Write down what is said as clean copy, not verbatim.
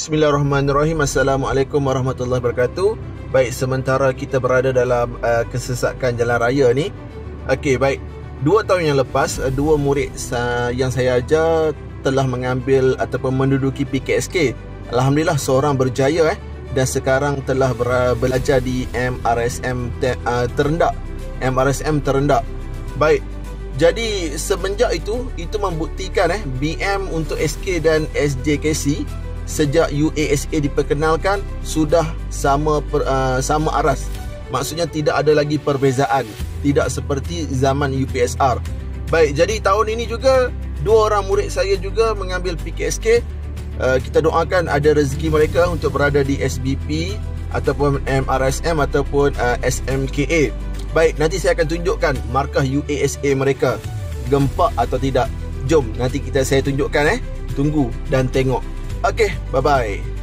Bismillahirrahmanirrahim. Assalamualaikum warahmatullahi wabarakatuh. Baik, sementara kita berada dalam kesesakan jalan raya ni. Okey, baik. 2 tahun yang lepas, 2 murid yang saya ajar telah mengambil ataupun menduduki PKSK. Alhamdulillah, seorang berjaya dan sekarang telah belajar di MRSM terendah. MRSM terendah. Baik. Jadi semenjak itu membuktikan BM untuk SK dan SJKC sejak UASA diperkenalkan sudah sama aras. Maksudnya tidak ada lagi perbezaan, tidak seperti zaman UPSR. Baik, jadi tahun ini juga 2 orang murid saya juga mengambil PKSK. Kita doakan ada rezeki mereka untuk berada di SBP ataupun MRSM ataupun SMKA. Baik, nanti saya akan tunjukkan markah UASA mereka gempak atau tidak. Jom nanti saya tunjukkan. Tunggu dan tengok. Okey, bye-bye.